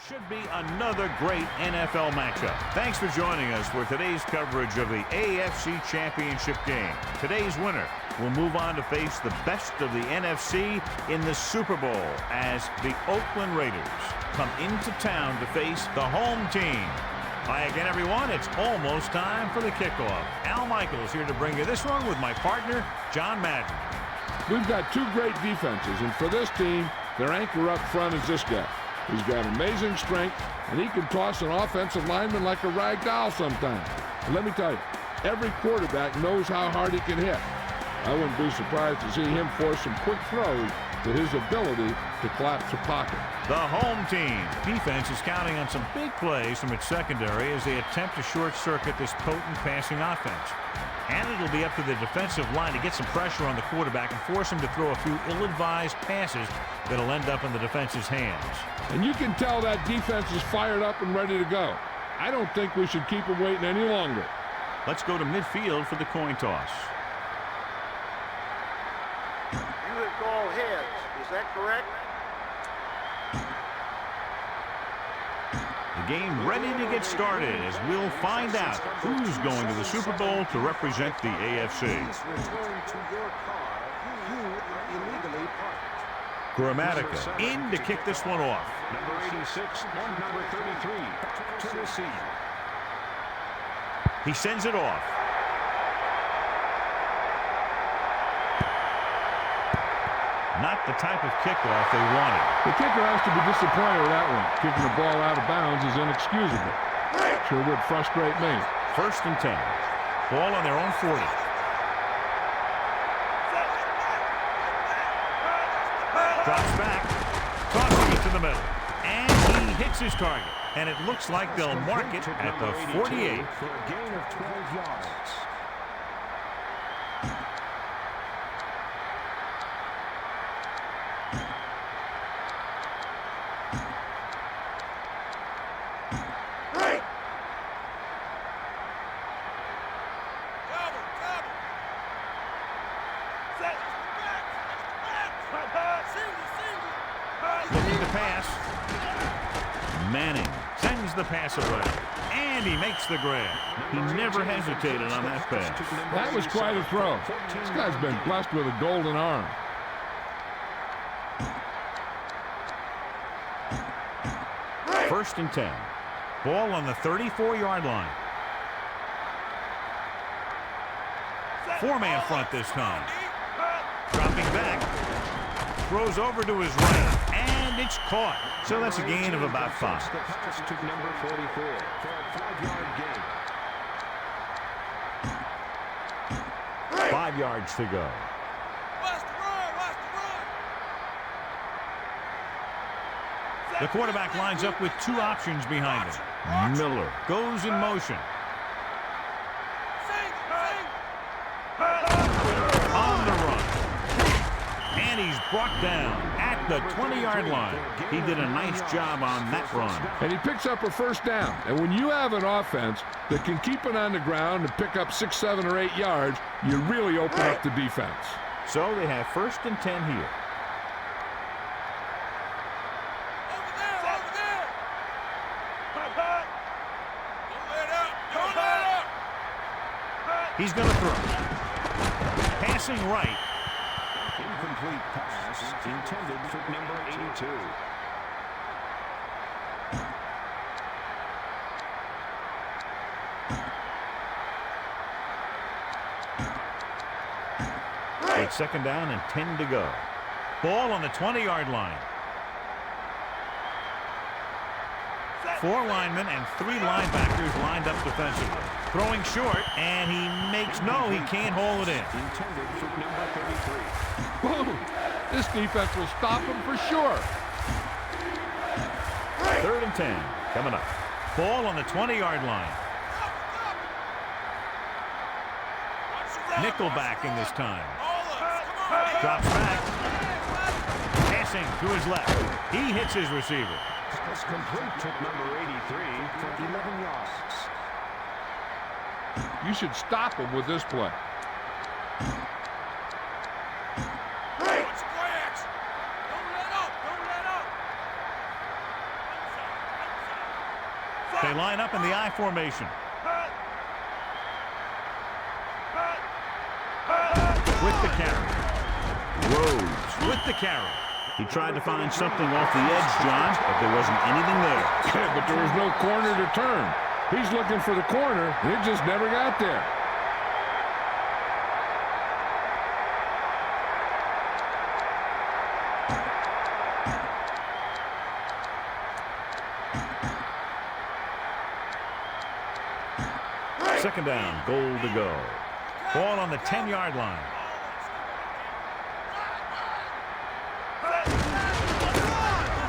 Should be another great NFL matchup. Thanks for joining us for today's coverage of the AFC Championship game. Today's winner will move on to face the best of the NFC in the Super Bowl as the Oakland Raiders come into town to face the home team. Hi again, everyone. It's almost time for the kickoff. Al Michaels here to bring you this one with my partner, John Madden. We've got two great defenses, and for this team, their anchor up front is this guy. He's got amazing strength, and he can toss an offensive lineman like a rag doll sometimes. And let me tell you, every quarterback knows how hard he can hit. I wouldn't be surprised to see him force some quick throws with his ability to collapse the pocket. The home team defense is counting on some big plays from its secondary as they attempt to short-circuit this potent passing offense. And it'll be up to the defensive line to get some pressure on the quarterback and force him to throw a few ill-advised passes that'll end up in the defense's hands. And you can tell that defense is fired up and ready to go. I don't think we should keep them waiting any longer. Let's go to midfield for the coin toss. You have called heads. Is that correct? The game ready to get started as we'll find out who's going to the Super Bowl to represent the AFC. Return to your car. You are illegally parked. Grammatica in to kick this one off. Number 86 and number 33 to receive. He sends it off. Not the type of kickoff they wanted. The kicker has to be disappointed with that one. Kicking the ball out of bounds is inexcusable. Sure would frustrate me. 1st and 10. Ball on their own 40. Drops back. Tossing it to the middle. And he hits his target. And it looks like they'll mark it at the 48. For a gain of 12 yards. Looking to pass. Manning sends the pass away. And he makes the grab. He never hesitated on that pass. That was quite a throw. This guy's been blessed with a golden arm. First and 10. Ball on the 34-yard line. 4-man front this time. Dropping back. Throws over to his right. And it's caught. So that's a gain of about 5. The pass to number 44 for a 5-yard gain. 5 yards to go. The quarterback lines up with two options behind him. Miller goes in motion. On the run. And he's brought down at the 20-yard line. He did a nice job on that run. And he picks up a first down. And when you have an offense that can keep it on the ground and pick up 6, 7, or 8 yards, you really open up the defense. So they have 1st and 10 here. He's going to throw. Passing right. Incomplete pass intended for number 82. It's 2nd down and 10 to go. Ball on the 20-yard line. 4 linemen and 3 linebackers lined up defensively. Throwing short, and he makes no, he can't hold it in. Intended for number 33. Boom! This defense will stop him for sure. 3rd and 10 coming up. Ball on the 20-yard line. Nickelback in this time. Drops back. Passing to his left. He hits his receiver. Pass complete to number 83 for 11 yards. You should stop him with this play. They line up in the I formation. With the carry. Rhodes with the carry. He tried to find something off the edge, John, but there wasn't anything there. Yeah, but there was no corner to turn. He's looking for the corner, and it just never got there. Second down, goal to go. Ball on the 10-yard line.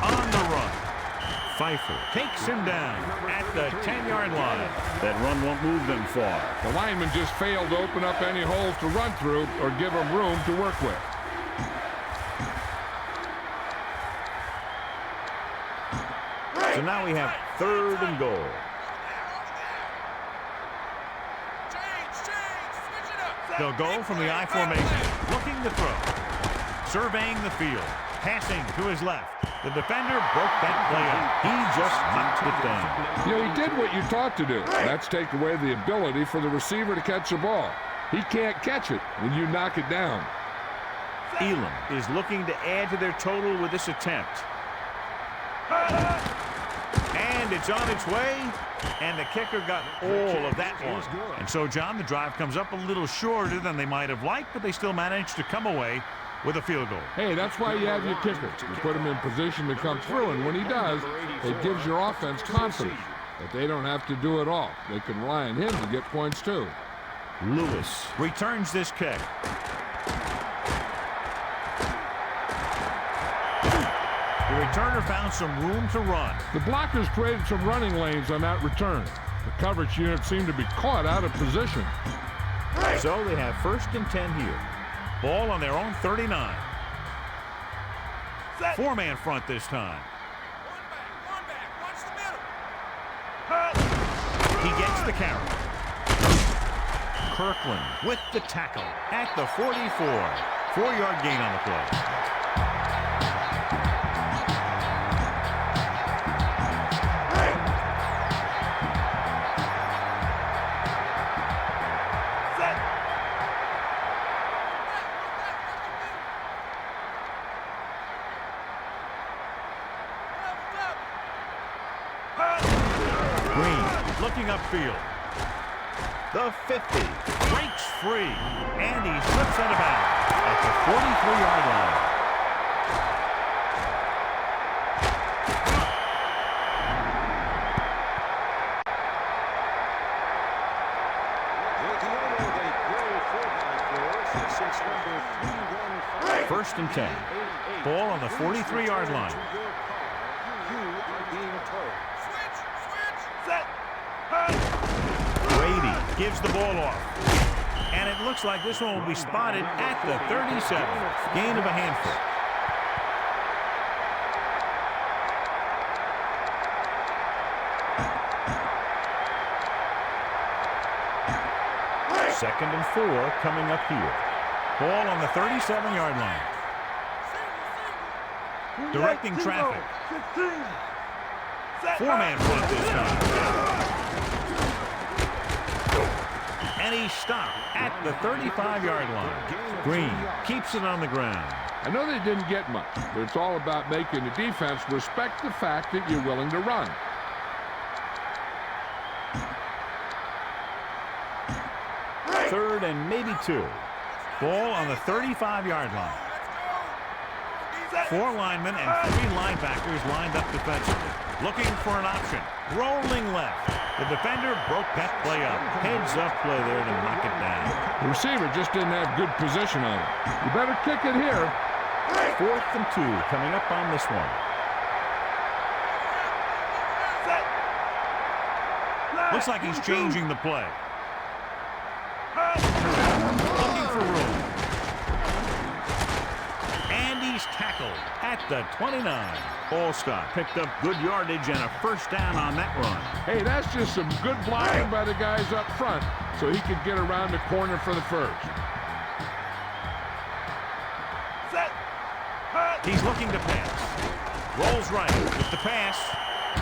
On the run. Pfeiffer takes him down at the 10-yard line. That run won't move them far. The lineman just failed to open up any holes to run through or give him room to work with. So now we have 3rd and goal. They'll go from the I formation, looking to throw. Surveying the field, passing to his left. The defender broke that play up. He just knocked it down. You know, he did what you taught to do. That's take away the ability for the receiver to catch the ball. He can't catch it when you knock it down. Elam is looking to add to their total with this attempt. And it's on its way. And the kicker got all of that one. And so, John, the drive comes up a little shorter than they might have liked, but they still managed to come away with a field goal. Hey, that's why you have your kicker. You put him in position to come through, and when he does, it gives your offense confidence that they don't have to do it all. They can rely on him to get points, too. Lewis returns this kick. The returner found some room to run. The blockers created some running lanes on that return. The coverage unit seemed to be caught out of position. So they have 1st and 10 here. Ball on their own 39. 4-man front this time. One back. Watch the middle. He gets the carry. Kirkland with the tackle at the 44. 4-yard gain on the play. Looking upfield. The 50 breaks free, and he slips out of bounds at the 43-yard line. First and 10. Ball on the 43-yard line. Brady gives the ball off. And it looks like this one will be spotted at the 37. Gain of a handful. Second and 4 coming up here. Ball on the 37-yard line. Directing traffic. 4-man front this time. And he stopped at the 35-yard line. Green keeps it on the ground. I know they didn't get much, but it's all about making the defense respect the fact that you're willing to run. Third and maybe 2. Ball on the 35-yard line. 4 linemen and 3 linebackers lined up defensively. Looking for an option. Rolling left. The defender broke that play up. Heads up play there to knock it down. The receiver just didn't have good position on it. You better kick it here. 4th and 2 coming up on this one. Looks like he's changing the play. Looking for room. And he's tackled at the 29. Ball stop. Picked up good yardage and a first down on that run. Hey, that's just some good blocking by the guys up front so he could get around the corner for the first. He's looking to pass. Rolls right with the pass.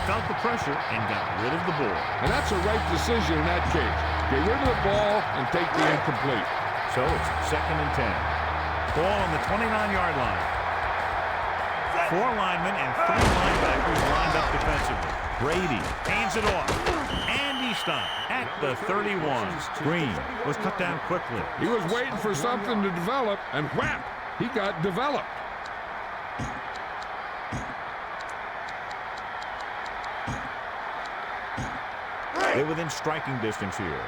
felt the pressure and got rid of the ball. And that's a right decision in that case. Get rid of the ball and take the incomplete. So it's 2nd and 10. Ball on the 29-yard line. 4 linemen and 3 linebackers lined up defensively. Brady hands it off. And he stopped at the 31. Green was cut down quickly. He was waiting for something to develop, and whap! He got developed. They're within striking distance here.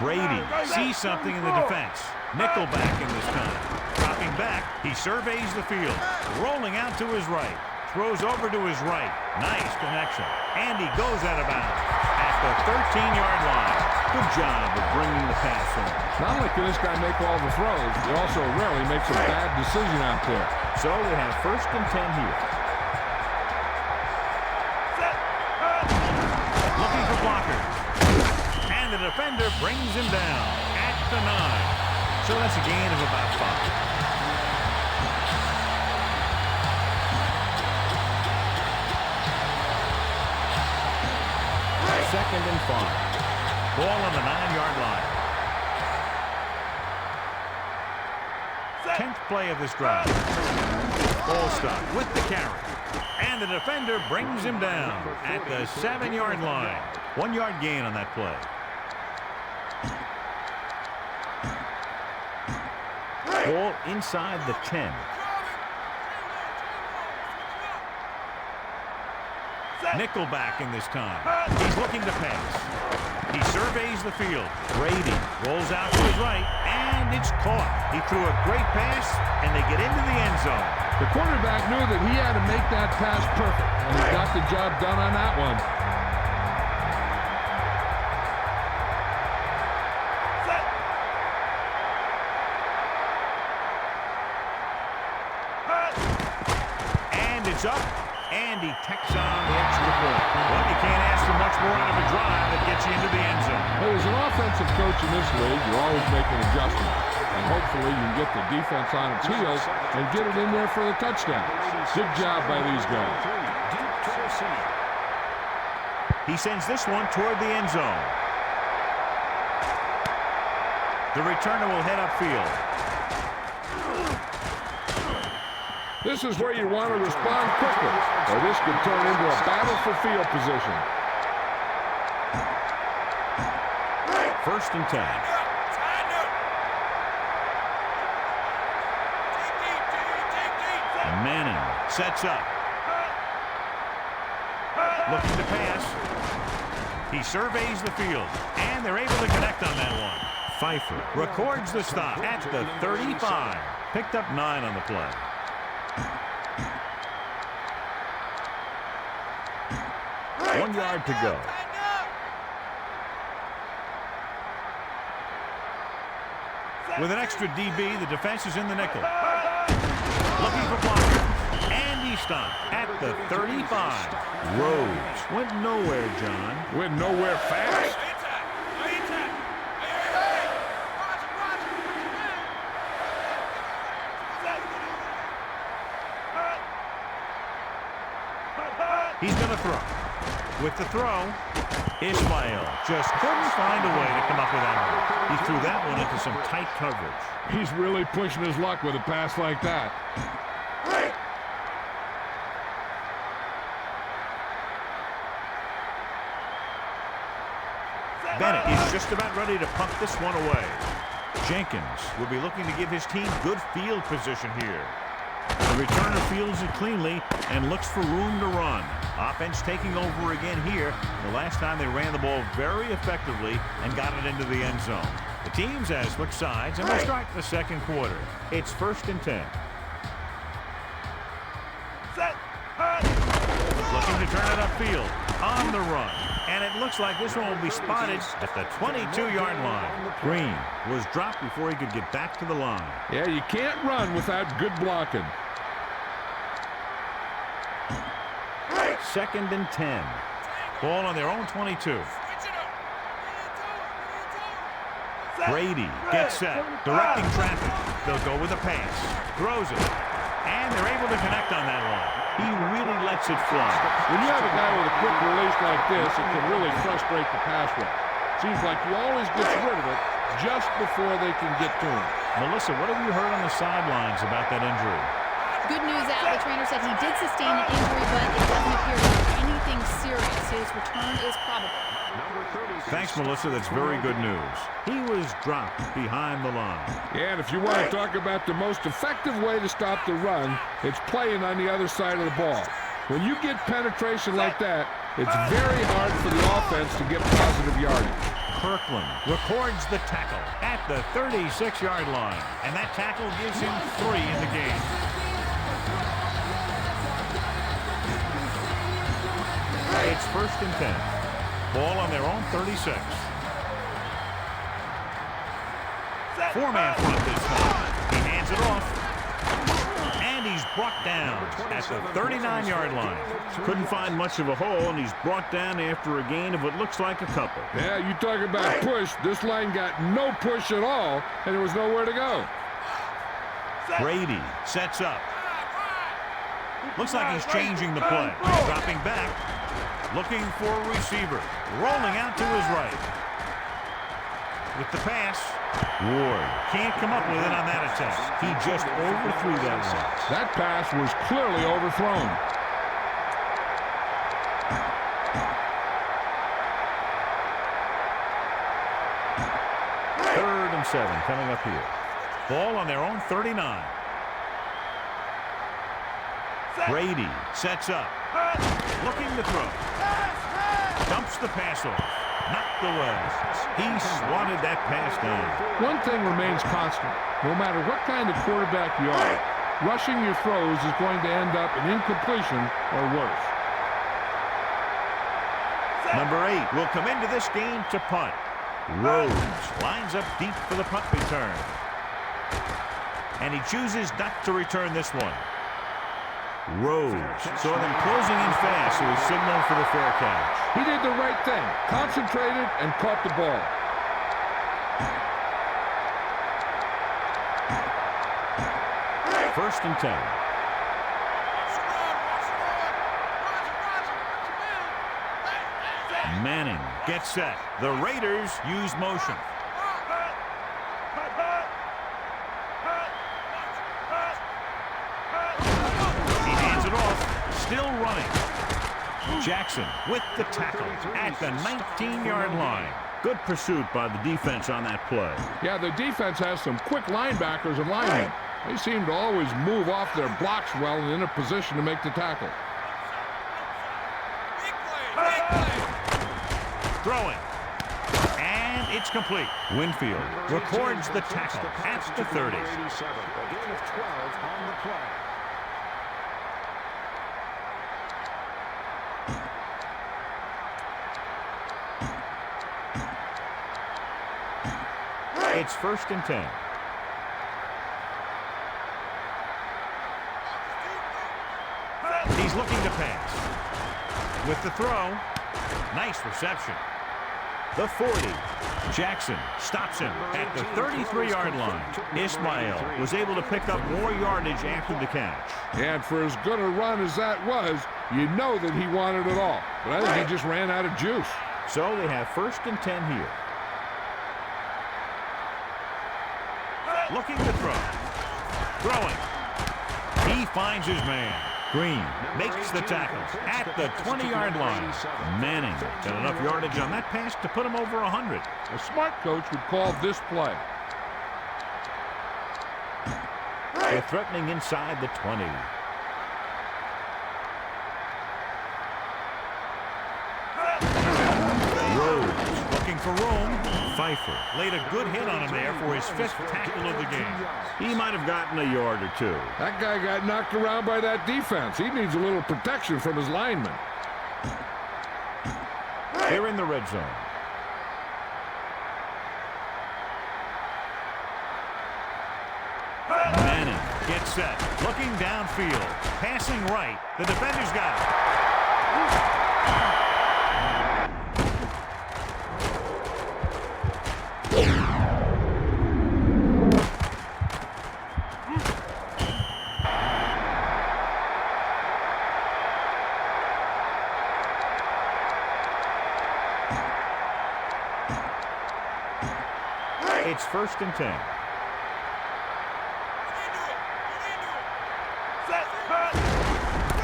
Brady sees something in the defense. Nickelback in this time. Dropping back, he surveys the field. Rolling out to his right. Throws over to his right. Nice connection. And he goes out of bounds at the 13-yard line. Good job of bringing the pass in. Not only can this guy make all the throws, he also rarely makes a bad decision out there. So we have 1st and 10 here. Looking for blockers. And the defender brings him down at the 9. So that's a gain of about 5. Second and 5. Ball on the 9-yard line. 10th play of this drive. Ball stop with the carry. And the defender brings him down at the 7-yard line. 1-yard gain on that play. Ball inside the 10. Nickelback in this time. He's looking to pass. He surveys the field. Brady rolls out to his right, and it's caught. He threw a great pass, and they get into the end zone. The quarterback knew that he had to make that pass perfect, and he got the job done on that one. And it's up. And he tacks on the extra point. Well, you can't ask for much more out of a drive that gets you into the end zone. Hey, as an offensive coach in this league, you're always making adjustments. And hopefully you can get the defense on its heels and get it in there for the touchdown. Good job by these guys. He sends this one toward the end zone. The returner will head upfield. This is where you want to respond quickly, or this could turn into a battle for field position. 1st and 10. Manning sets up. Looking to pass. He surveys the field, and they're able to connect on that one. Pfeiffer records the stop at the 35. Picked up 9 on the play. One yard to go. With an extra DB, the defense is in the nickel. Looking for blockers. And he stopped at the 35. Rhodes went nowhere, John. Went nowhere fast. He's going to throw. With the throw, Ismail just couldn't find a way to come up with that one. He threw that one into some tight coverage. He's really pushing his luck with a pass like that. Bennett is just about ready to pump this one away. Jenkins will be looking to give his team good field position here. The returner fields it cleanly and looks for room to run. Offense taking over again here. The last time they ran the ball very effectively and got it into the end zone. The teams have switched sides and will start the second quarter. It's 1st and 10. Looking to turn it upfield. On the run. And it looks like this one will be spotted at the 22-yard line. Green was dropped before he could get back to the line. Yeah, you can't run without good blocking. 2nd and 10. Ball on their own 22. Brady gets set, directing traffic. They'll go with a pass. Throws it. And they're able to to connect on that one. He really lets it fly. When you have a guy with a quick release like this, it can really frustrate the pass rush. Seems like he always gets rid of it just before they can get to him. Melissa, what have you heard on the sidelines about that injury? Good news, Al. The trainer said he did sustain an injury, but it doesn't appear to be anything serious. His return is probable. Thanks, Melissa. That's very good news. He was dropped behind the line. Yeah, and if you want to talk about the most effective way to stop the run, it's playing on the other side of the ball. When you get penetration like that, it's very hard for the offense to get positive yardage. Kirkland records the tackle at the 36-yard line, and that tackle gives him 3 in the game. It's 1st and 10. Ball on their own 36. 4-man front this time. He hands it off. And he's brought down at the 39-yard line. Couldn't find much of a hole, and he's brought down after a gain of what looks like a couple. Yeah, you talk about push. This line got no push at all, and there was nowhere to go. Brady sets up. Looks like he's changing the play. Dropping back. Looking for a receiver. Rolling out to his right. With the pass. Ward can't come up with it on that attack. He just overthrew that one. That pass was clearly overthrown. Third and 7 coming up here. Ball on their own 39. Brady sets up. Looking to throw. Dumps the pass off. Knocked away. He swatted that pass down. One thing remains constant. No matter what kind of quarterback you are, rushing your throws is going to end up in incompletion or worse. Number 8 will come into this game to punt. Rhodes lines up deep for the punt return. And he chooses not to return this one. Rhodes saw them closing in fast, so he signaled for the fair catch. He did the right thing, concentrated and caught the ball. First and 10. Manning gets set. The Raiders use motion. Still running. Jackson with the tackle at the 19-yard line. Good pursuit by the defense on that play. Yeah, the defense has some quick linebackers and linemen. They seem to always move off their blocks well and in a position to make the tackle. Throwing. And it's complete. Winfield records the tackle at the 30. A gain of 12 on the play. It's 1st and 10. He's looking to pass. With the throw. Nice reception. The 40. Jackson stops him at the 33-yard line. Ismail was able to pick up more yardage after the catch. And for as good a run as that was, you know that he wanted it all. But I think he just ran out of juice. So they have 1st and 10 here. Looking to throw. Throwing. He finds his man. Green makes the tackle at the 20-yard line. Manning got enough yardage on that pass to put him over 100. A smart coach would call this play. They're threatening inside the 20. Rhodes looking for room. Pfeiffer laid a good hit on him there for his 5th tackle of the game. He might have gotten a yard or 2. That guy got knocked around by that defense. He needs a little protection from his linemen. They're in the red zone. Manning gets set. Looking downfield. Passing right. The defender's got it. It's 1st and 10.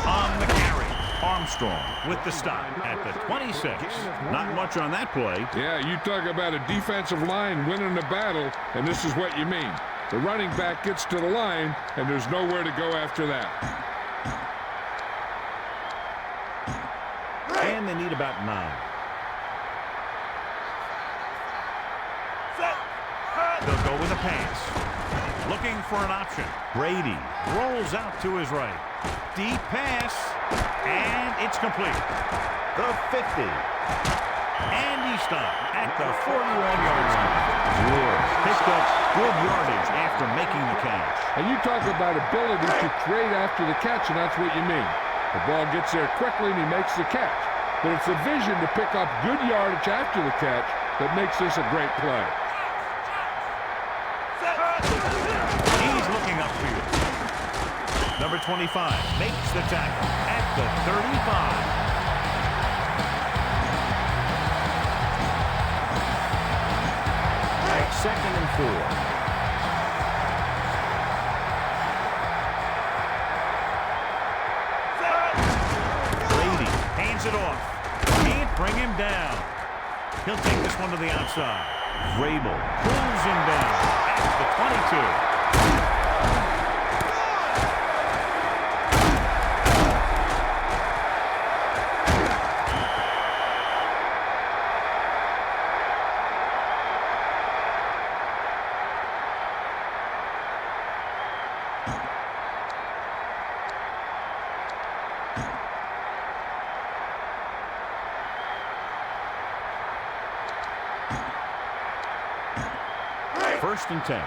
On the carry, Armstrong with the stop at the 26. Not much on that play. Yeah, you talk about a defensive line winning the battle, and this is what you mean. The running back gets to the line, and there's nowhere to go after that. And they need about 9. They'll go with a pass. Looking for an option. Brady rolls out to his right. Deep pass. And it's complete. The 50. And he stopped at the 41-yard line. Ward picked up good yardage after making the catch. And you talk about ability to trade after the catch, and that's what you mean. The ball gets there quickly, and he makes the catch. But it's the vision to pick up good yardage after the catch that makes this a great play. He's looking upfield. Number 25 makes the tackle at the 35. At 2nd and 4. Brady hands it off. Can't bring him down. He'll take this one to the outside. Vrabel pulls him down at the 22. First and 10.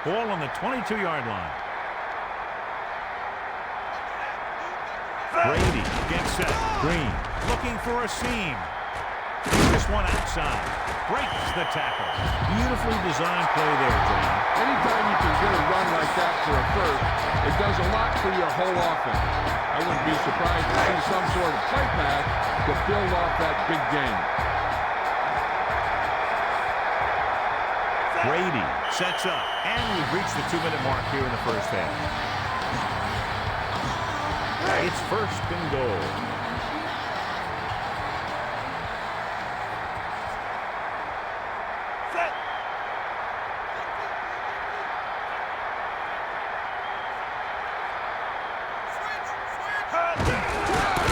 Ball on the 22-yard line. Brady gets set. Green looking for a seam. This one outside. Breaks the tackle. Beautifully designed play there, John. Anytime you can get a run like that for a first, it does a lot for your whole offense. I wouldn't be surprised to see some sort of play pass to build off that big game. Brady sets up, and we've reached the 2-minute mark here in the first half. It's 1st and goal.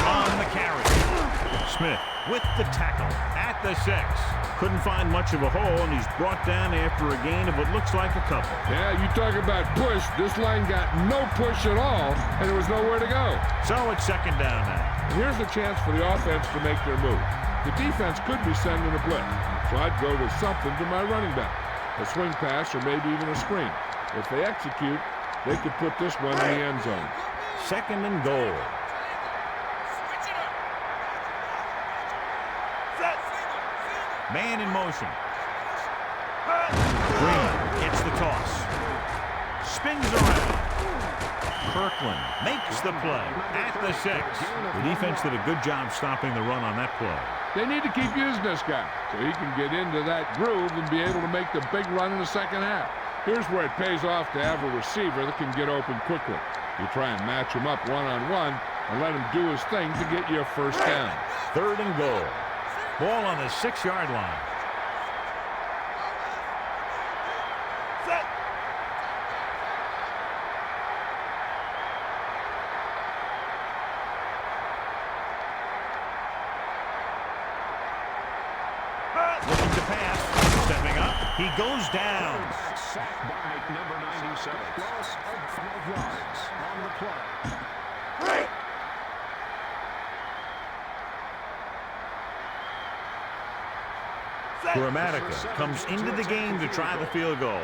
On the carry. Smith with the tackle at the 6. Couldn't find much of a hole, and he's brought down after a gain of what looks like a couple. Yeah, you talk about push. This line got no push at all, and there was nowhere to go. So it's 2nd down now. And here's a chance for the offense to make their move. The defense could be sending a blitz, so I'd go with something to my running back. A swing pass or maybe even a screen. If they execute, they could put this one in the end zone. 2nd and goal. Man in motion. Green gets the toss. Spins around. Kirkland makes the play at the 6. The defense did a good job stopping the run on that play. They need to keep using this guy so he can get into that groove and be able to make the big run in the second half. Here's where it pays off to have a receiver that can get open quickly. You try and match him up one-on-one and let him do his thing to get you a first down. 3rd and goal. Ball on the 6-yard line. Looking to pass. Stepping up. He goes down. Sacked by number 97. Loss of 5 yards on the play. Grammatica comes into the game to try the field goal.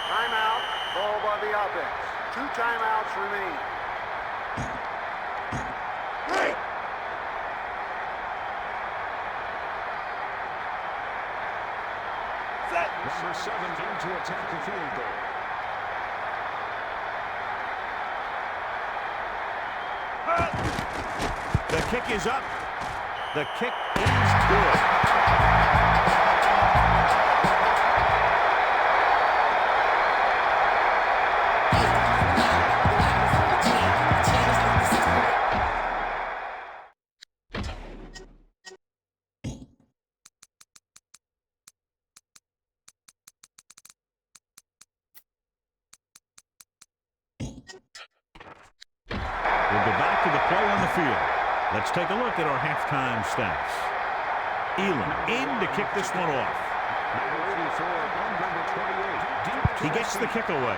Timeout, called by the offense. 2 timeouts remain. Number 7 in to attack the field goal. The kick is up. The kick is good. We'll go back to the play on the field. Let's take a look at our halftime stats. Elam in to kick this one off. Number 84 and number 28. Deep to He gets the kick away.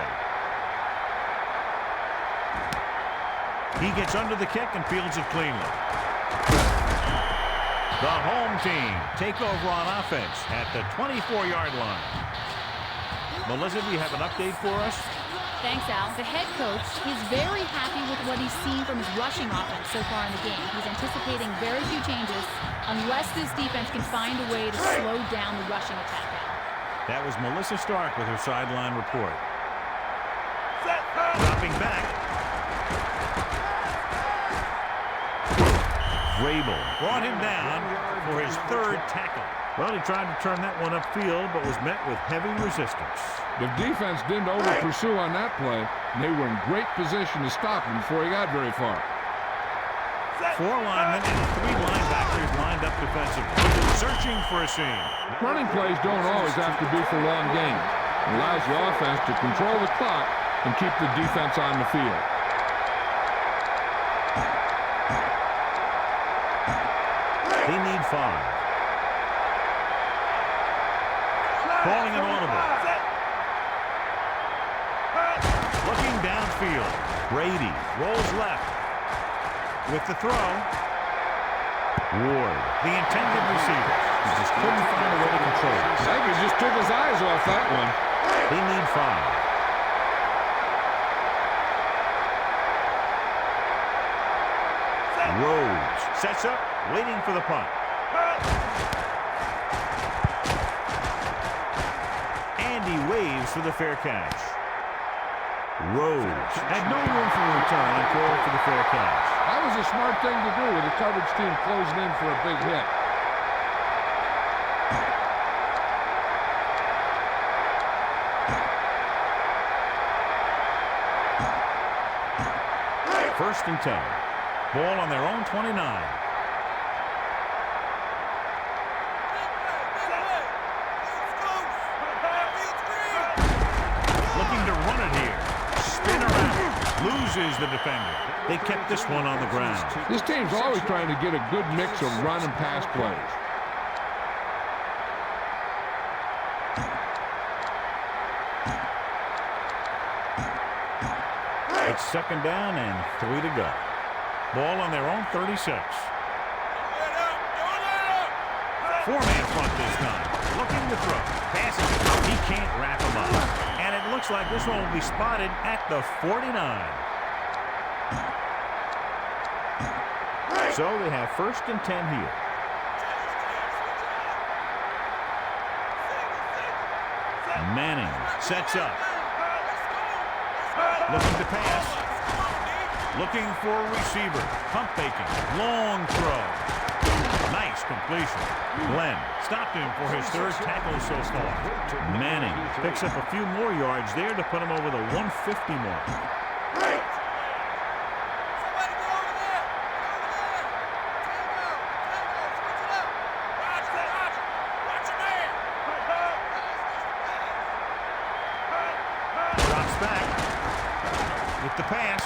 He gets under the kick and fields it cleanly. The home team take over on offense at the 24-yard line. Melissa, do you have an update for us? Thanks, Al. The head coach is very happy with what he's seen from his rushing offense so far in the game. He's anticipating very few changes unless this defense can find a way to slow down the rushing attack. That was Melissa Stark with her sideline report. Dropping back. Vrabel brought him down for his third tackle. Well, he tried to turn that one upfield, but was met with heavy resistance. The defense didn't over-pursue on that play, and they were in great position to stop him before he got very far. 4 linemen and 3 linebackers lined up defensively, searching for a seam. Running plays don't always have to be for long games. It allows the offense to control the clock and keep the defense on the field. They need 5. Calling an audible. Looking downfield. Brady rolls left. With the throw. Ward, the intended receiver. He just couldn't find a way to control it. I think he just took his eyes off that one. They need 5. Rhodes sets up, waiting for the punt. And he waves for the fair catch. Rhodes had no room for a return and called for the fair catch. That was a smart thing to do with the coverage team closing in for a big hit. First and 10. Ball on their own 29. Looking to run it here. Spin around. Loses the defender. They kept this one on the ground. This team's always trying to get a good mix of run and pass plays. It's second down and 3 to go. Ball on their own 36. 4-man front this time. Looking to throw. Passes. He can't wrap him up. And it looks like this one will be spotted at the 49. So they have first and 10 here. Manning sets up. Looking to pass. Looking for a receiver. Pump faking. Long throw. Nice completion. Glenn stopped him for his third tackle so far. Manning picks up a few more yards there to put him over the 150 mark. Drops back with the pass,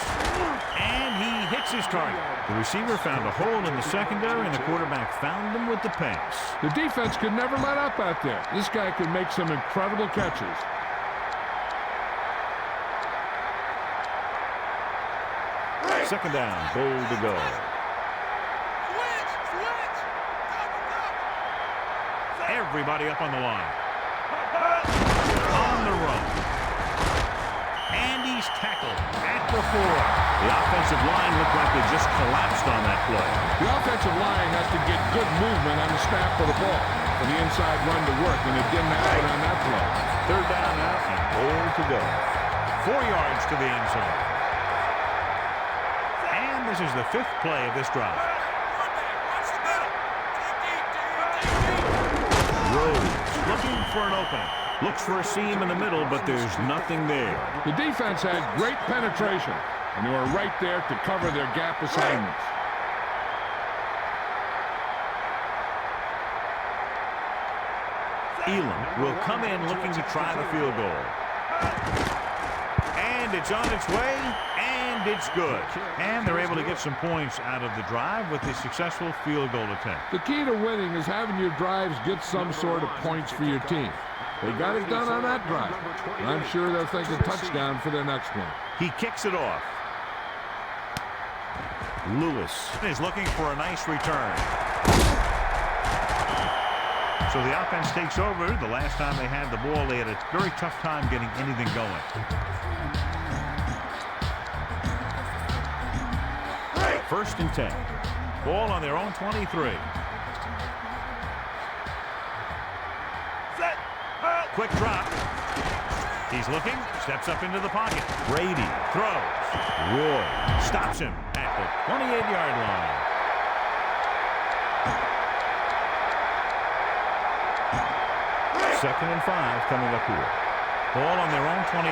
and he hits his target. The receiver found a hole in the secondary, and the quarterback found him with the pass. The defense could never let up out there. This guy could make some incredible catches. Second down, goal to go. Everybody up on the line. On the run. And he's tackled at the 4. The offensive line looked like they just collapsed on that play. The offensive line has to get good movement on the snap of the ball. If for the inside run to work, and it didn't happen on that play. Third down now and goal to go. 4 yards to the end zone. And this is the 5th play of this drive. Watch the middle. Rhodes looking for an opening. Looks for a seam in the middle, but there's nothing there. The defense had great penetration, and they were right there to cover their gap assignments. Elam will come in looking to try the field goal. And it's on its way, and it's good. And they're able to get some points out of the drive with a successful field goal attempt. The key to winning is having your drives get some sort of points for your team. They got it done on that drive. And I'm sure they'll think a touchdown for their next one. He kicks it off. Lewis is looking for a nice return. So the offense takes over. The last time they had the ball, they had a very tough time getting anything going. First and 10. Ball on their own 23. Quick drop. He's looking, steps up into the pocket. Brady throws. Roy stops him at the 28-yard line. Second and 5 coming up here. Ball on their own 28.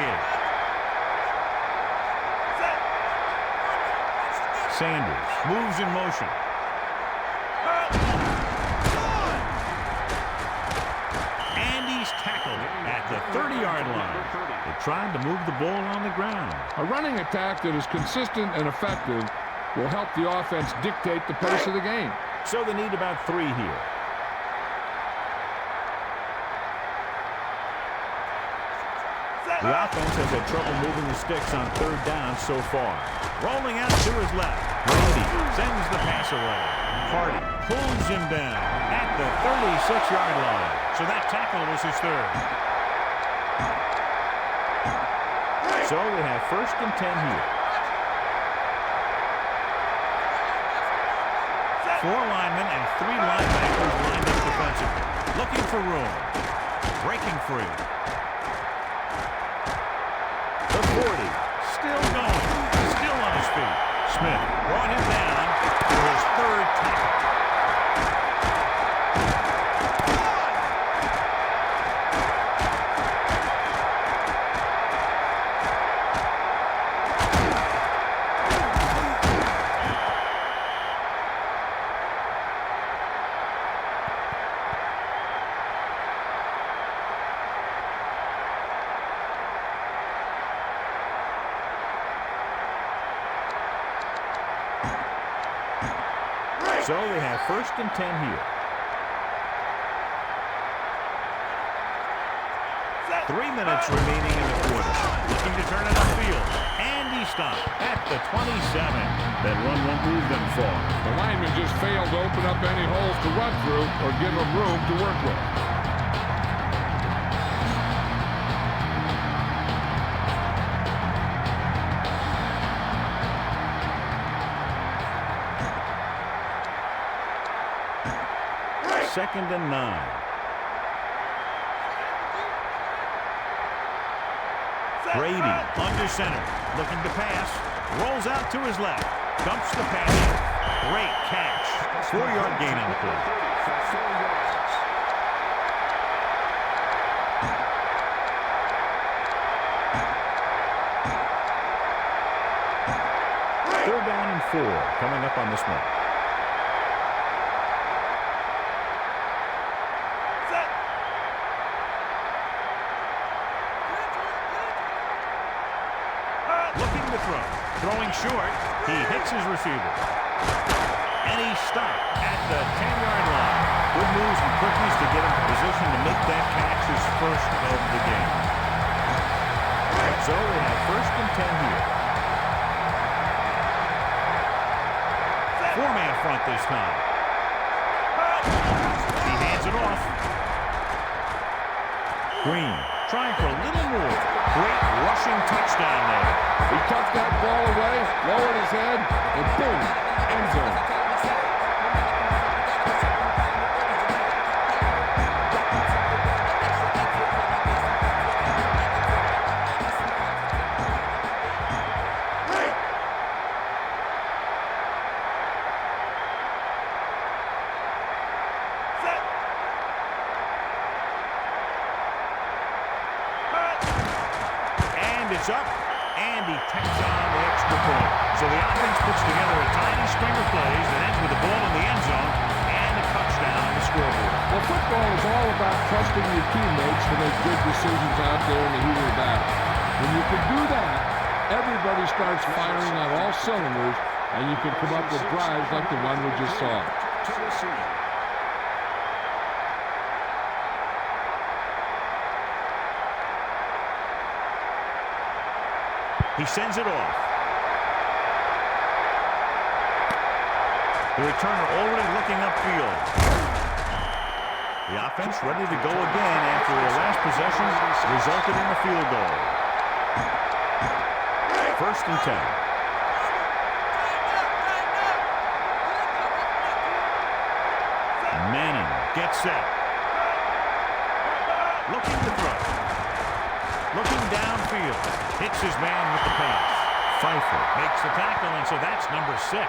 Sanders moves in motion. And he's tackled at the 30-yard line. They're trying to move the ball on the ground. A running attack that is consistent and effective will help the offense dictate the pace of the game. So they need about 3 here. The offense has had trouble moving the sticks on third down so far. Rolling out to his left. Brady sends the pass away. Hardy pulls him down at the 36-yard line. So that tackle was his third. So we have first and 10 here. 4 linemen and 3 linebackers lined up defensively. Looking for room. Breaking free. The 40, still going, still on his feet. Smith brought him down for his 3rd tackle. So they have first and 10 here. 3 minutes remaining in the quarter. Looking to turn it upfield. And he stopped at the 27. That run won't move them far. The lineman just failed to open up any holes to run through or give them room to work with. Second and 9. Brady under center, looking to pass, rolls out to his left, dumps the pass. Great catch. 4-yard gain on the play. Third down and 4 coming up on this one. Throwing short, he hits his receiver. And he's stopped at the 10-yard line. Good moves and quickness to get him in position to make that catch his first of the game. So they have first and 10 here. 4-man front this time. He hands it off. Green trying for a little more. Great rushing touchdown there. He tucked that ball away, lowered his head, and boom, end zone. it's up, and he tacks on the extra point. So the offense puts together a tiny string of plays that ends with the ball in the end zone and a touchdown on the scoreboard. Well, football is all about trusting your teammates to make good decisions out there in the heat of the battle. When you can do that, everybody starts firing on all cylinders, and you can come up with drives like the one we just saw. He sends it off. The returner already looking upfield. The offense ready to go again after their last possession resulted in a field goal. 1st and 10. Manning gets set. Looking to throw. Looking downfield. Hits his man with the pass. Pfeiffer makes the tackle, and so that's number 6.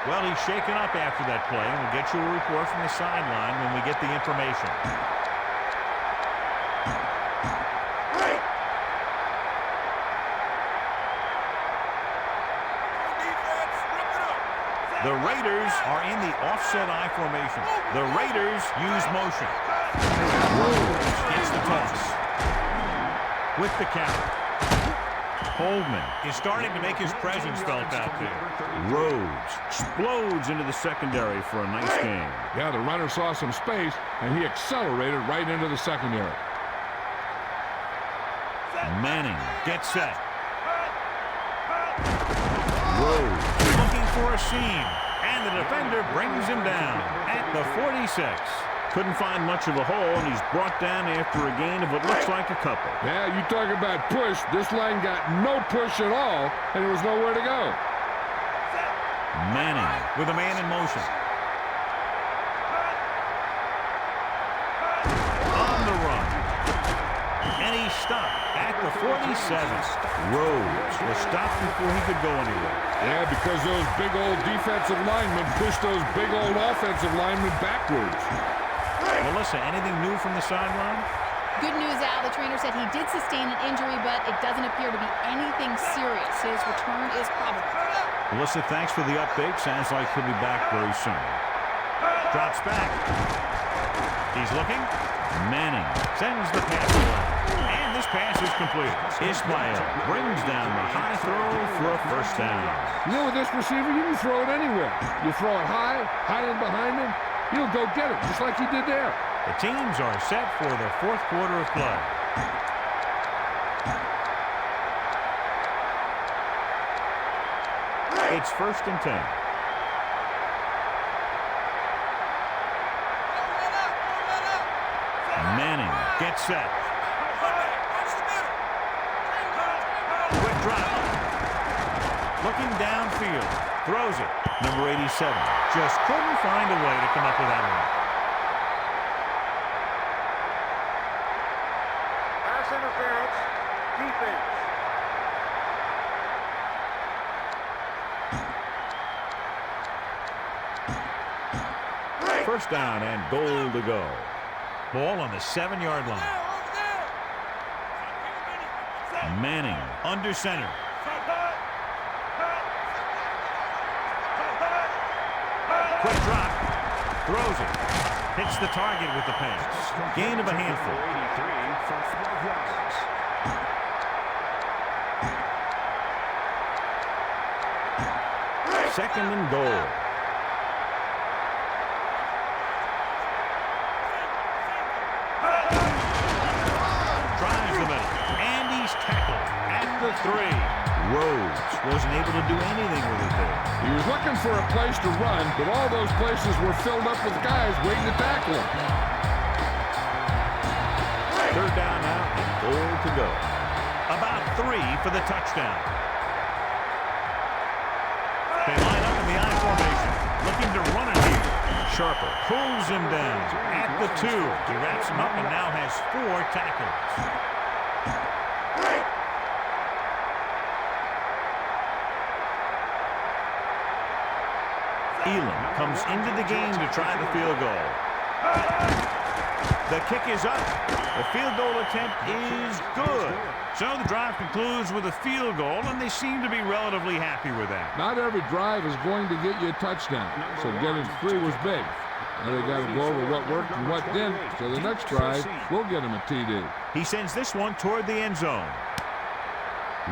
Well, he's shaken up after that play, and we'll get you a report from the sideline when we get the information. The Raiders are in the offset I formation. The Raiders use motion. Rhodes gets the toss. With the carry. Coleman is starting to make his presence felt out there. Rhodes explodes into the secondary for a nice game. Yeah, the runner saw some space, and he accelerated right into the secondary. Manning gets set. Rhodes looking for a seam, and the defender brings him down at the 46. Couldn't find much of a hole, and he's brought down after a gain of what looks like a couple. Yeah, you talk about push. This line got no push at all, and there was nowhere to go. Manning with a man in motion. On the run. And he stopped at the 47. Rhodes was stopped before he could go anywhere. Yeah, because those big old defensive linemen pushed those big old offensive linemen backwards. Melissa, anything new from the sideline? Good news, Al. The trainer said he did sustain an injury, but it doesn't appear to be anything serious. His return is probable. Melissa, thanks for the update. Sounds like he'll be back very soon. Drops back. He's looking. Manning sends the pass away. And this pass is complete. Ismail brings down the high throw for a 1st down. You know, with this receiver, you can throw it anywhere. You throw it high and behind him, he'll go get it, just like he did there. The teams are set for the 4th quarter of play. It's 1st and 10. Manning gets set. Quick drop. Looking downfield. Throws it. Number 87. Just couldn't find a way to come up with that one. Pass interference. Defense. 1st down and goal to go. Ball on the 7-yard line. Manning under center. Quick drop. Throws it. Hits the target with the pass. Gain of a handful. 2nd and goal. Drives the middle. And he's tackled at the 3. Rhodes wasn't able to do anything with it there. He was looking for a place to run, but all those places were filled up with guys waiting to tackle him. 3rd down now and goal to go. About 3 for the touchdown. They line up in the I formation, looking to run it here. Sharper pulls him down at the 2. He wraps him up and now has 4 tackles. Elam comes into the game to try the field goal. The kick is up. The field goal attempt is good. So the drive concludes with a field goal, and they seem to be relatively happy with that. Not every drive is going to get you a touchdown, so getting 3 was big. Now they got to go over what worked and what didn't, so the next drive will get him a TD. He sends this one toward the end zone.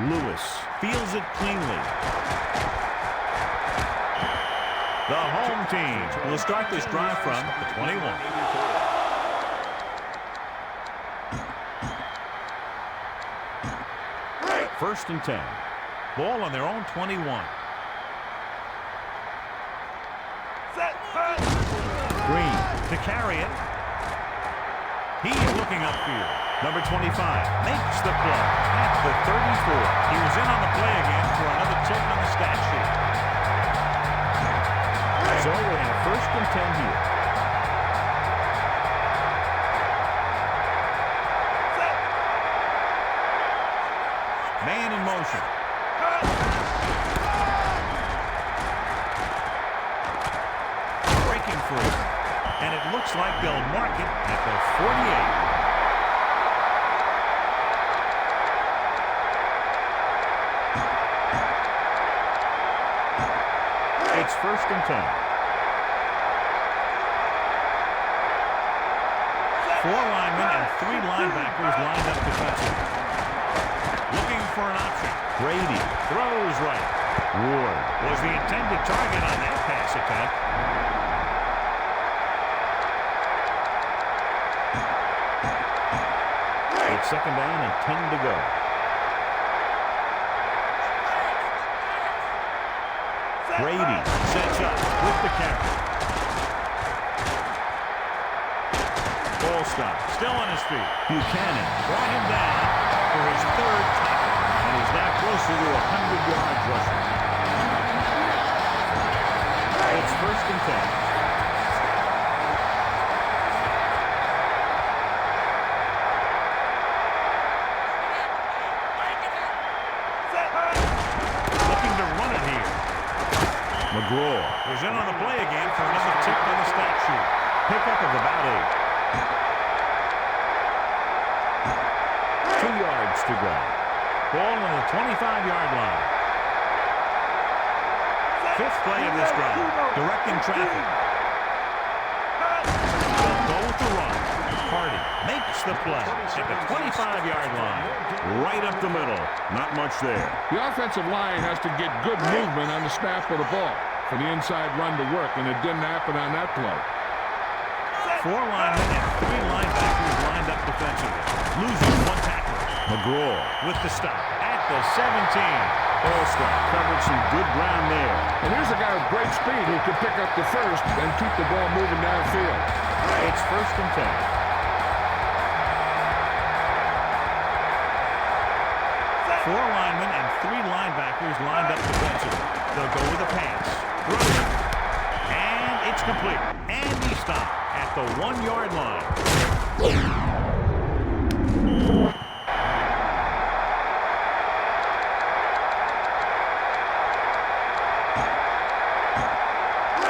Lewis fields it cleanly. The home team will start this drive from the 21. First and 10. Ball on their own 21. Green to carry it. He's looking upfield. Number 25 makes the play at the 34. He was in on the play again for another tick on the stat sheet. So we have first and 10 here. Man in motion. Breaking free. And it looks like they'll mark it at the 48. It's first and 10. 4 linemen and 3 linebackers lined up defensively. Looking for an option. Brady throws right. Ward was the intended target on that pass attempt. It's second down and 10 to go. Brady sets up with the carry. Ball stop. Still on his feet. Buchanan brought him down for his 3rd tackle. And he's now closer to 100 yards rushing. It's first and 10. McGraw is in on the play again for another tick on the stat sheet. Pickup of about 8. 2 yards to go. Ball on the 25-yard line. 5th play of this drive. Directing traffic. They'll go with the run. Hardy makes the play at the 25-yard line. Right up the middle. Not much there. The offensive line has to get good movement on the snap of the ball for the inside run to work, and it didn't happen on that play. 4 linemen and 3 linebackers lined up defensively. Losing 1 tackle. McGraw with the stop at the 17. All-Star covered some good ground there. And here's a guy with great speed who can pick up the first and keep the ball moving downfield. It's first and 10. 4 linemen and 3 linebackers lined up defensively. They'll go with a pass. Throws. And it's complete. And he stopped at the 1-yard line.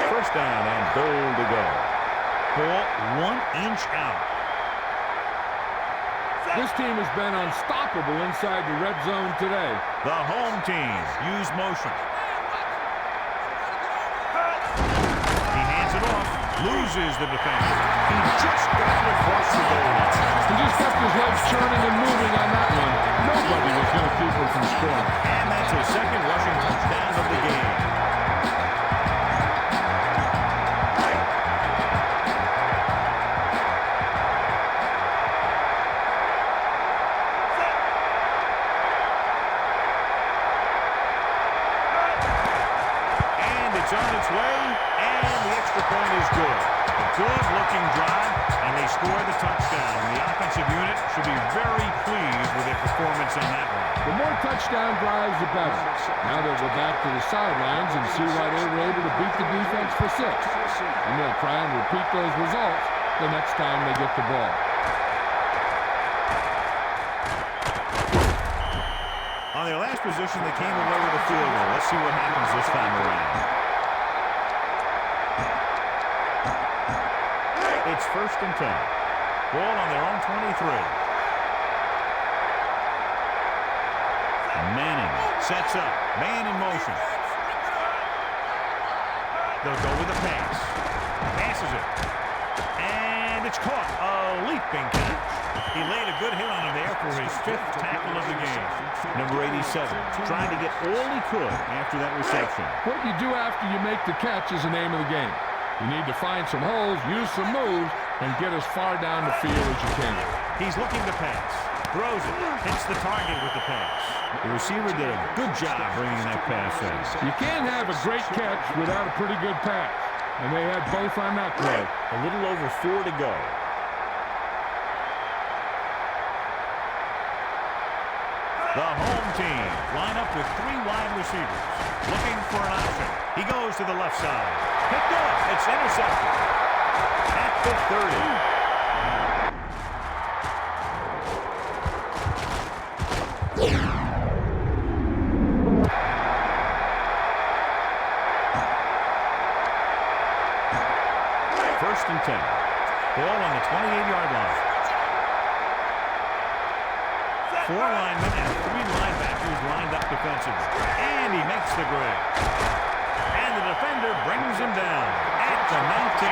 First down and goal to go. Ball 1 inch out. This team has been unstoppable inside the red zone today. The home team use motion. He hands it off. Loses the defender. He just got it across the goal line. He just kept his legs churning and moving on that one. Nobody was going to keep him from scoring. And that's his 2nd rushing touchdown of the game. It's on its way, and the extra point is good. A good-looking drive, and they score the touchdown. The offensive unit should be very pleased with their performance on that one. The more touchdown drives, the better. Now they'll go back to the sidelines and see why they were able to beat the defense for 6. And they'll try and repeat those results the next time they get the ball. On their last position, they came away with a field goal. Let's see what happens this time around. It's first and 10. Ball on their own 23. Manning sets up. Man in motion. They'll go with a pass. Passes it. And it's caught. A leaping catch. He laid a good hit on him there for his 5th tackle of the game. Number 87, trying to get all he could after that reception. What you do after you make the catch is the name of the game. You need to find some holes, use some moves, and get as far down the field as you can. He's looking to pass. Throws it. Hits the target with the pass. The receiver did a good job bringing that pass in. You can't have a great catch without a pretty good pass. And they had both on that play. A little over 4 to go. The home team line up with 3 wide receivers. Looking for an option. He goes to the left side. Picked off. It's intercepted. At the 30. First and 10. Ball on the 28-yard line. 4 linemen and 3 linebackers lined up defensively. And he makes the grab. And the defender brings him down at the 19.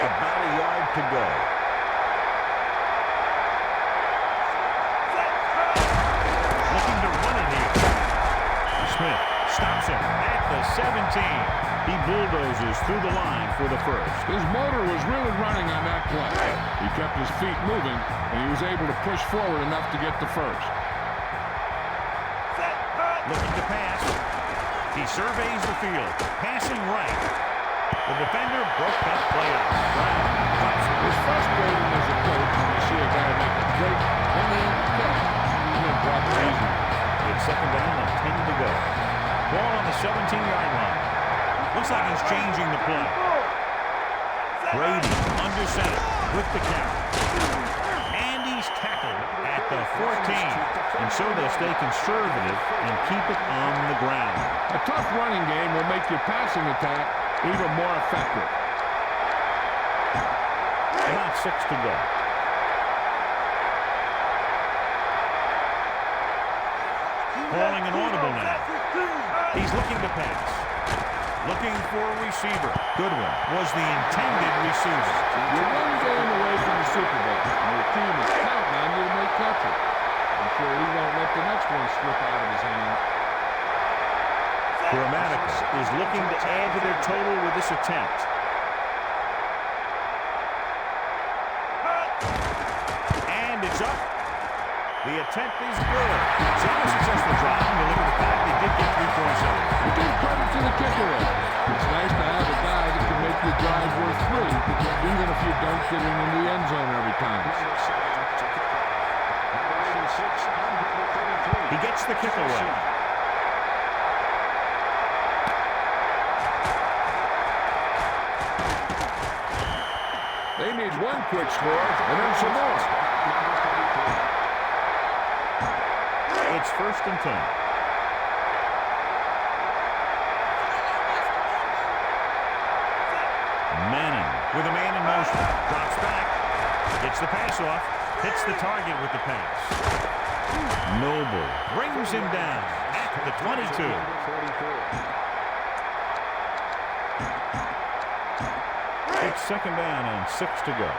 About a yard to go. Looking to run it here. Smith stops him at the 17. He bulldozes through the line for the first. His motor was really running on that play. He kept his feet moving, and he was able to push forward enough to get the first. Looking to pass. He surveys the field. Passing right. The defender broke that play up. Brown drops it. It's frustrating as a coach when you see a guy make a great one-hand catch and then drop it easy. It's second down and 10 to go. Ball on the 17-yard line. Looks like he's changing the play. Brady under center with the carry. And he's tackled at the 14. And so they'll stay conservative and keep it on the ground. A tough running game will make your passing attack even more effective. About 6 to go. Calling an audible now. He's looking to pass. Looking for a receiver. Goodwin was the intended receiver. You're one game away from the Super Bowl, and your team is counting on you to make catches. I'm sure he won't let the next one slip out of his hand. Grammatical is looking to add to their total with this attempt. And it's up. The attempt is good. So a successful drive. And look at the fact they did get 3 points out. You give credit to the kicker. It's nice to have a guy that can make your drive worth 3, even if you don't get it in the end zone every time. He gets the kick away. They need one quick score and then some more. It's first and 10. Manning with a man in motion. Drops back. Gets the pass off. Hits the target with the pass. Noble brings him down at the 22. It's second down and 6 to go.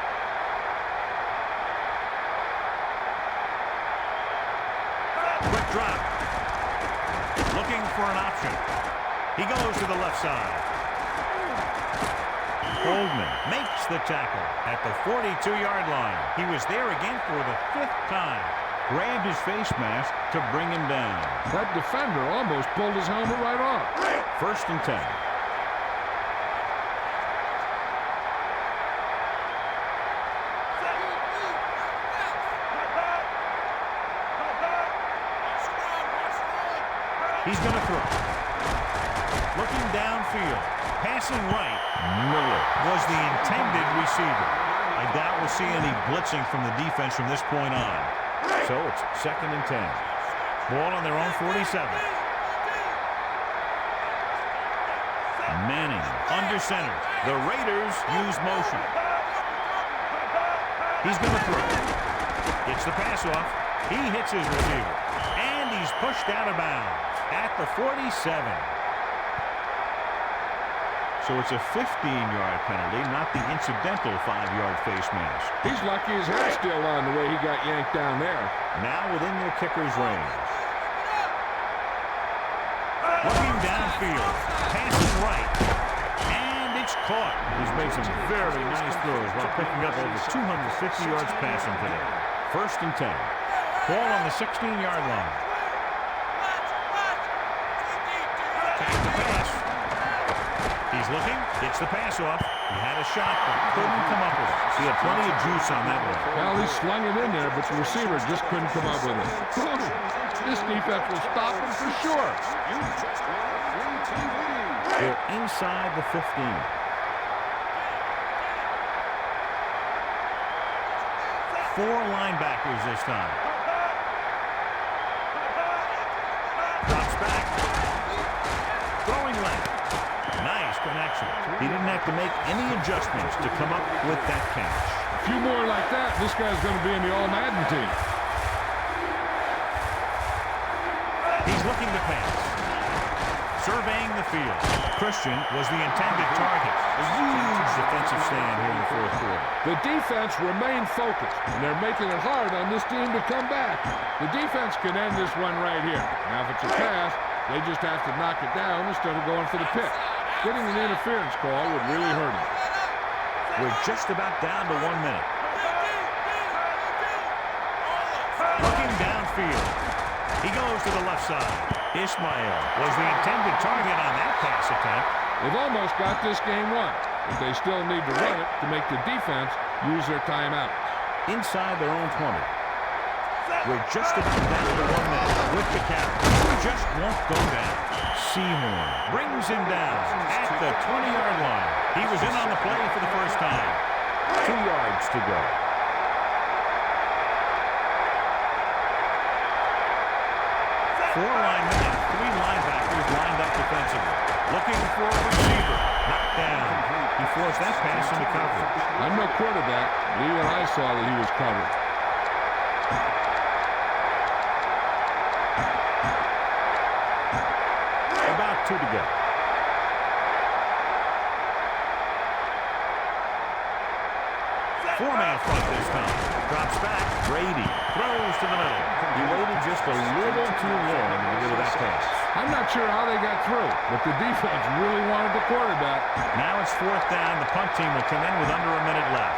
Quick drop. Looking for an option. He goes to the left side. Goldman makes the tackle at the 42-yard line. He was there again for the 5th time. Grabbed his face mask to bring him down. That defender almost pulled his helmet right off. First and 10. He's going to throw. Looking downfield. Passing right. Miller was the intended receiver. I doubt we'll see any blitzing from the defense from this point on. So it's second and 10. Ball on their own 47. Manning under center. The Raiders use motion. He's going to throw. Gets the pass off. He hits his receiver. And he's pushed out of bounds at the 47. So it's a 15-yard penalty, not the incidental 5-yard face mask. He's lucky his head's still on the way he got yanked down there. Now within their kicker's range. Looking downfield. Passing right. And it's caught. He's made some very nice throws while picking up over 250 yards passing today. 1st and 10. Ball on the 16-yard line. Back to pass. He's looking. Gets the pass off. He had a shot, but couldn't come up with it. He had plenty of juice on that one. Well, he slung it in there, but the receiver just couldn't come up with it. This defense will stop him for sure. They're inside the 15. Four linebackers this time. Drops back. Throwing left. Nice connection. He didn't have to make any adjustments to come up with that catch. A few more like that, this guy's going to be in the All-Madden team. He's looking to pass. Surveying the field. Christian was the intended target. A huge defensive stand here in the 4th quarter. The defense remained focused, and they're making it hard on this team to come back. The defense can end this one right here. Now, if it's a pass, they just have to knock it down instead of going for the pick. Getting an interference call would really hurt him. We're just about down to 1 minute. Looking downfield. He goes to the left side. Ismail was the intended target on that pass attempt. They've almost got this game won, but they still need to run it to make the defense use their timeouts. Inside their own 20. We're just about down to 1 minute with the count. He just won't go down. Seymour brings him down at the 20-yard line. He was in on the play for the first time. 2 yards to go. 4 linemen and 3 linebackers lined up defensively. Looking for a receiver. Knocked down. He forced that pass into coverage. I'm no quarterback, but even I saw that he was covered. About 2 to go. Four-man front this time. Drops back. Brady throws to the middle. He waited just a little too long to get rid of that pass. I'm not sure how they got through, but the defense really wanted the quarterback. Now it's 4th down. The punt team will come in with under a minute left.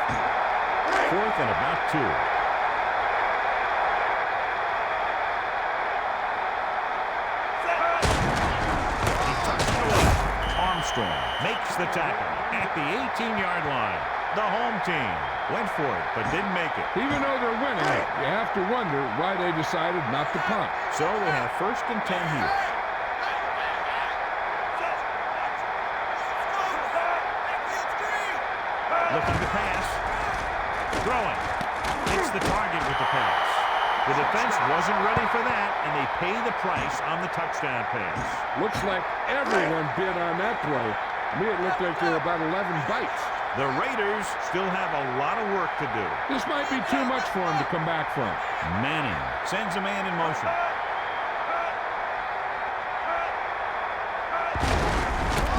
4th and about 2. He tucks it away. Armstrong makes the tackle at the 18-yard line. The home team went for it, but didn't make it. Even though they're winning, you have to wonder why they decided not to punt. So they have 1st and 10 here. Looking to pass. Throwing. Hits the target with the pass. The defense wasn't ready for that, and they pay the price on the touchdown pass. Looks like everyone bid on that play. To me, it looked like there were about 11 bites. The Raiders still have a lot of work to do. This might be too much for him to come back from. Manning sends a man in motion.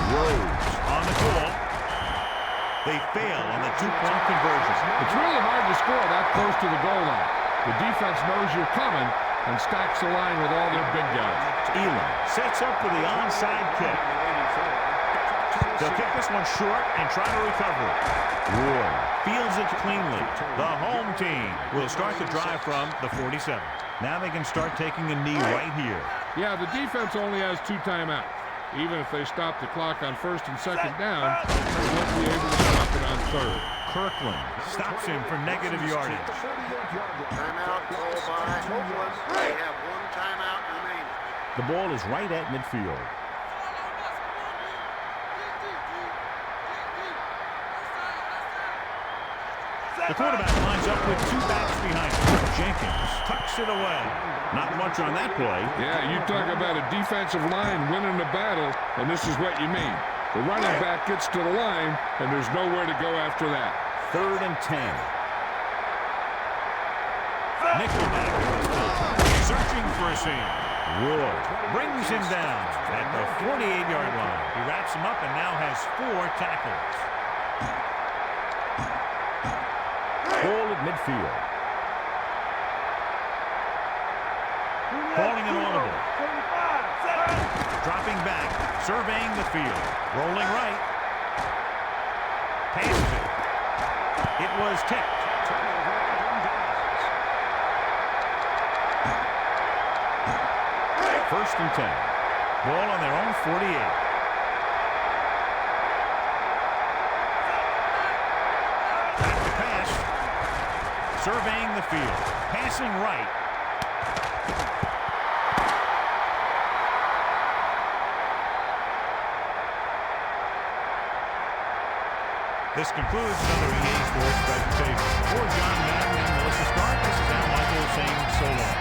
Rhodes on the goal. They fail on the 2-point conversion. It's really hard to score that close to the goal line. The defense knows you're coming and stacks the line with all their big guys. Elam sets up for the onside kick. They'll kick this one short and try to recover it. Ward fields it cleanly. The home team will start the drive from the 47. Now they can start taking a knee right here. Yeah, the defense only has 2 timeouts. Even if they stop the clock on 1st and 2nd down, they won't be able to stop it on 3rd. Kirkland stops him for negative yardage. Timeout called by Oakland. They have 1 timeout remaining. The ball is right at midfield. The quarterback lines up with 2 backs behind him. Jenkins tucks it away. Not much on that play. Yeah, you talk about a defensive line winning the battle, and this is what you mean. The running back gets to the line, and there's nowhere to go after that. 3rd and 10. Nickelback this time. Searching for a seam. Wood brings him down at the 48-yard line. He wraps him up and now has 4 tackles. Ball at midfield. Calling an audible. Dropping back, surveying the field. Rolling right. Passes it. It was tipped. First and 10. Ball on their own 48. Back to pass. Surveying the field. Passing right. This concludes another EA Sports presentation. For John Madden and Melissa Stark, this is Al Michael saying so long.